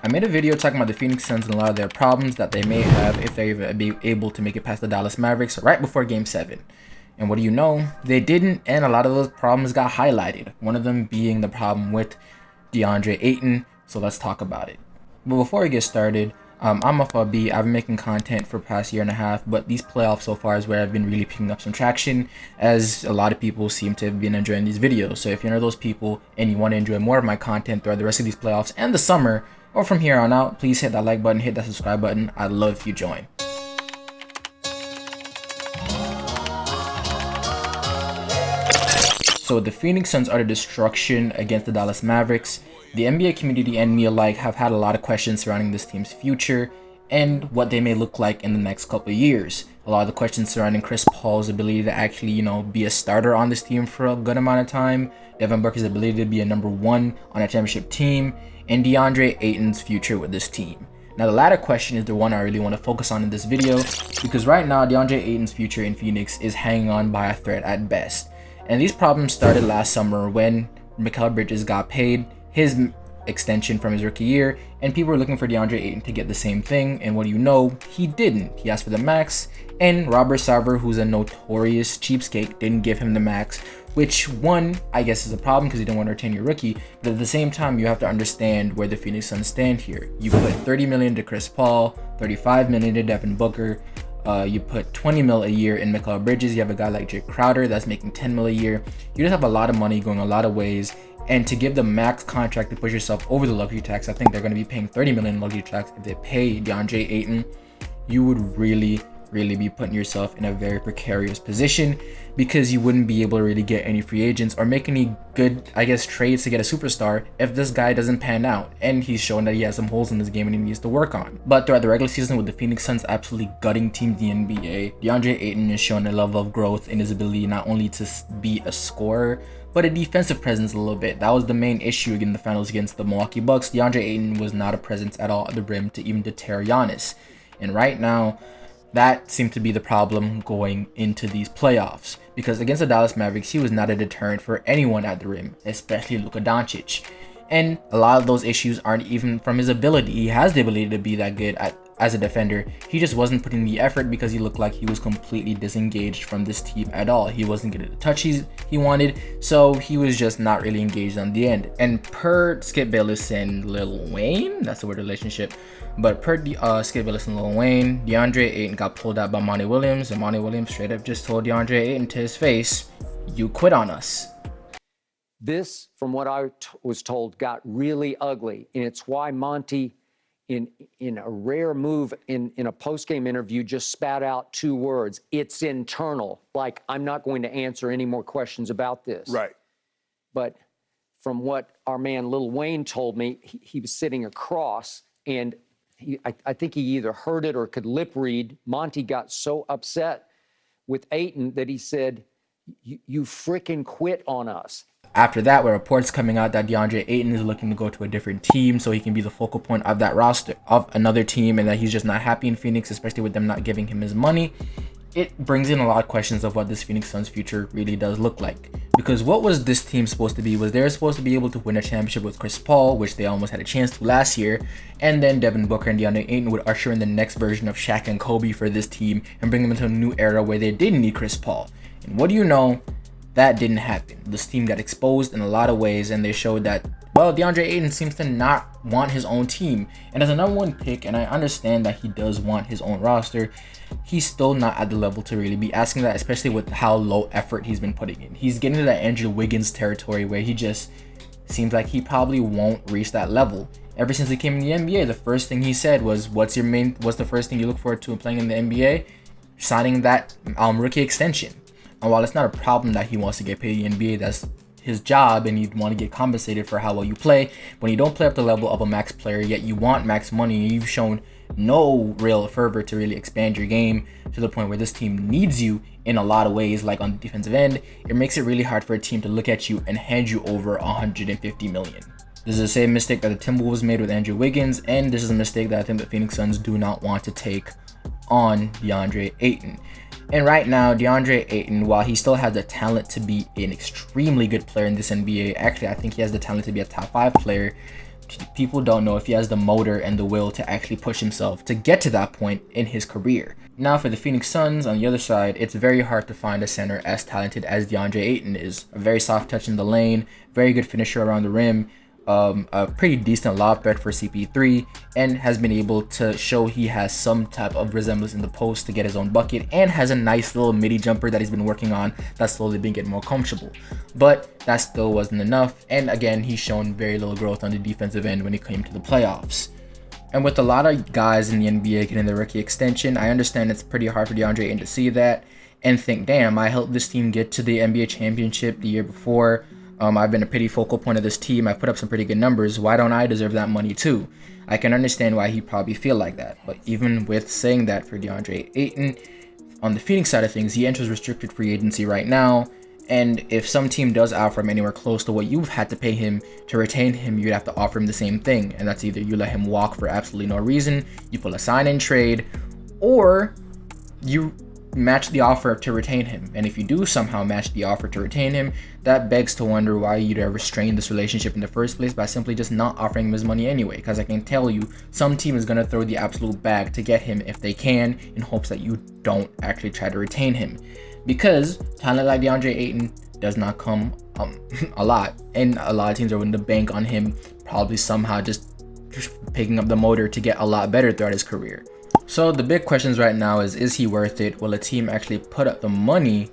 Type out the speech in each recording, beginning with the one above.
I made a video talking about the Phoenix Suns and a lot of their problems that they may have if they even be able to make it past the Dallas Mavericks right before Game 7. And what do you know? They didn't, and a lot of those problems got highlighted. One of them being the problem with Deandre Ayton, so let's talk about it. But before we get started, I'm off B. I've been making content for the past year and a half, but these playoffs so far is where I've been really picking up some traction, as a lot of people seem to have been enjoying these videos. So if you're one of those people and you want to enjoy more of my content throughout the rest of these playoffs and the summer, or from here on out, please hit that like button, hit that subscribe button. I'd love if you join. So the Phoenix Suns are the destruction against the Dallas Mavericks. The NBA community and me alike have had a lot of questions surrounding this team's future and what they may look like in the next couple of years. A lot of the questions surrounding Chris Paul's ability to actually, be a starter on this team for a good amount of time, Devin Booker's ability to be a #1 on a championship team, and Deandre Ayton's future with this team. Now the latter question is the one I really want to focus on in this video, because right now Deandre Ayton's future in Phoenix is hanging on by a thread at best. And these problems started last summer when Mikal Bridges got paid his extension from his rookie year, and people were looking for Deandre Ayton to get the same thing, and what do you know? He didn't. He asked for the max, and Robert Sarver, who's a notorious cheapskate, didn't give him the max, which one, I guess, is a problem because you don't want to retain your rookie, but at the same time, you have to understand where the Phoenix Suns stand here. You put $30 million to Chris Paul, $35 million to Devin Booker, you put $20 mil a year in Mikal Bridges, you have a guy like Jake Crowder that's making $10 mil a year. You just have a lot of money going a lot of ways, and to give the max contract to push yourself over the luxury tax, I think they're going to be paying $30 million in luxury tax. If they pay DeAndre Ayton, you would really be putting yourself in a very precarious position, because you wouldn't be able to really get any free agents or make any good, trades to get a superstar if this guy doesn't pan out, and he's shown that he has some holes in his game and he needs to work on. But throughout the regular season, with the Phoenix Suns absolutely gutting teams in the NBA, DeAndre Ayton has shown a level of growth in his ability not only to be a scorer, but a defensive presence a little bit. That was the main issue in the finals against the Milwaukee Bucks. DeAndre Ayton was not a presence at all at the rim to even deter Giannis, and right now that seemed to be the problem going into these playoffs, because against the Dallas Mavericks, he was not a deterrent for anyone at the rim, especially Luka Doncic. And a lot of those issues aren't even from his ability. He has the ability to be that good as a defender. He just wasn't putting the effort because he looked like he was completely disengaged from this team at all. He wasn't getting the touch he wanted, so he was just not really engaged on the end. And per Skip Bayless and Lil Wayne, that's the word relationship, but per Skip Bayless and Lil Wayne, DeAndre Ayton got pulled out by Monty Williams, and Monty Williams straight up just told DeAndre Ayton to his face, "You quit on us." This, from what I was told, got really ugly, and it's why Monty, in a rare move in a post-game interview, just spat out 2 words: "It's internal." Like, I'm not going to answer any more questions about this. Right. But from what our man Lil Wayne told me, he was sitting across, and I think he either heard it or could lip read. Monty got so upset with Ayton that he said, "You freaking quit on us." After that, were reports coming out that DeAndre Ayton is looking to go to a different team so he can be the focal point of that roster of another team, and that he's just not happy in Phoenix, especially with them not giving him his money. It brings in a lot of questions of what this Phoenix Suns future really does look like. Because what was this team supposed to be? Was they supposed to be able to win a championship with Chris Paul, which they almost had a chance to last year, and then Devin Booker and DeAndre Ayton would usher in the next version of Shaq and Kobe for this team and bring them into a new era where they didn't need Chris Paul. And what do you know? That didn't happen. This team got exposed in a lot of ways, and they showed that, well, DeAndre Ayton seems to not want his own team. And as a #1 pick, and I understand that he does want his own roster, he's still not at the level to really be asking that, especially with how low effort he's been putting in. He's getting to that Andrew Wiggins territory where he just seems like he probably won't reach that level. Ever since he came in the NBA, the first thing he said was, what's the first thing you look forward to playing in the NBA? Signing that rookie extension. And while it's not a problem that he wants to get paid in the NBA, that's his job, and you'd want to get compensated for how well you play. When you don't play up the level of a max player, yet you want max money, and you've shown no real fervor to really expand your game to the point where this team needs you in a lot of ways, like on the defensive end, it makes it really hard for a team to look at you and hand you over $150 million. This is the same mistake that the Timberwolves made with Andrew Wiggins, and this is a mistake that I think the Phoenix Suns do not want to take on DeAndre Ayton. And right now, DeAndre Ayton, while he still has the talent to be an extremely good player in this NBA, actually, I think he has the talent to be a top 5 player. people don't know if he has the motor and the will to actually push himself to get to that point in his career. Now for the Phoenix Suns, on the other side, it's very hard to find a center as talented as Deandre Ayton is. A very soft touch in the lane, very good finisher around the rim, a pretty decent lob threat for CP3, and has been able to show he has some type of resemblance in the post to get his own bucket, and has a nice little midi jumper that he's been working on that's slowly been getting more comfortable. But that still wasn't enough, and again, he's shown very little growth on the defensive end when it came to the playoffs. And with a lot of guys in the NBA getting the rookie extension, I understand it's pretty hard for Deandre Ayton to see that and think, damn, I helped this team get to the NBA championship the year before. I've been a pretty focal point of this team. I've put up some pretty good numbers. Why don't I deserve that money too? I can understand why he probably feel like that. But even with saying that for Deandre Ayton, on the Phoenix side of things, he enters restricted free agency right now. And if some team does offer him anywhere close to what you've had to pay him to retain him, you'd have to offer him the same thing. And that's either you let him walk for absolutely no reason, you pull a sign-in trade, or you match the offer to retain him. And if you do somehow match the offer to retain him, that begs to wonder why you'd ever strain this relationship in the first place by simply just not offering him his money anyway. Because I can tell you, some team is going to throw the absolute bag to get him if they can, in hopes that you don't actually try to retain him. Because talent like Deandre Ayton does not come a lot, and a lot of teams are willing to bank on him probably somehow just picking up the motor to get a lot better throughout his career. So the big questions right now is he worth it? Will a team actually put up the money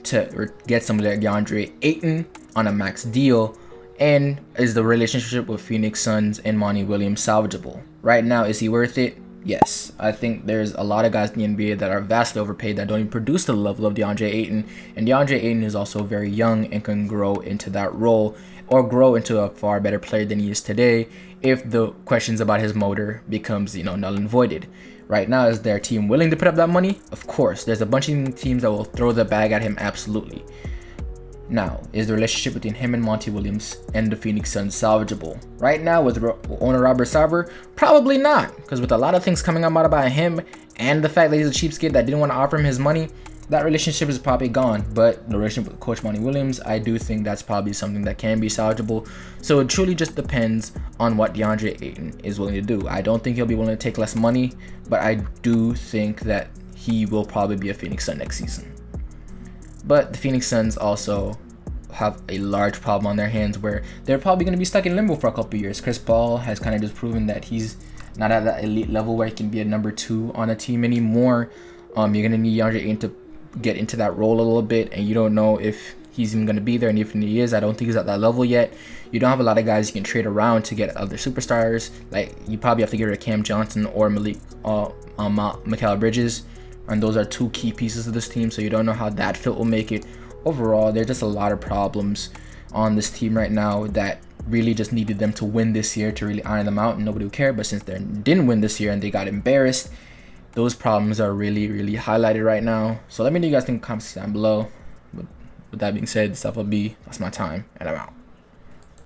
to get somebody like Deandre Ayton on a max deal? And is the relationship with Phoenix Suns and Monty Williams salvageable? Right now, is he worth it? Yes. I think there's a lot of guys in the NBA that are vastly overpaid that don't even produce to the level of Deandre Ayton. And Deandre Ayton is also very young and can grow into that role, or grow into a far better player than he is today if the questions about his motor becomes, null and voided. Right now, is their team willing to put up that money? Of course. There's a bunch of teams that will throw the bag at him, absolutely. Now, is the relationship between him and Monty Williams and the Phoenix Suns salvageable? Right now, with owner Robert Sarver, probably not. Because with a lot of things coming out about him and the fact that he's a cheapskate that didn't want to offer him his money, that relationship is probably gone. But the relationship with Coach Monty Williams, I do think that's probably something that can be salvageable. So it truly just depends on what Deandre Ayton is willing to do. I don't think he'll be willing to take less money, but I do think that he will probably be a Phoenix Sun next season. But the Phoenix Suns also have a large problem on their hands where they're probably going to be stuck in limbo for a couple of years. Chris Paul has kind of just proven that he's not at that elite level where he can be a number 2 on a team anymore. You're going to need Deandre Ayton to get into that role a little bit, and you don't know if he's even going to be there, and if he is, I don't think he's at that level yet. You don't have a lot of guys you can trade around to get other superstars. Like, you probably have to get rid of Cam Johnson or Mikal Bridges, and those are 2 key pieces of this team, so you don't know how that fit will make it. Overall, there's just a lot of problems on this team right now that really just needed them to win this year to really iron them out, and nobody would care. But since they didn't win this year and they got embarrassed, those problems are really, really highlighted right now. So let me know what you guys think in the comments down below. With that being said, this stuff will be, that's my time, and I'm out.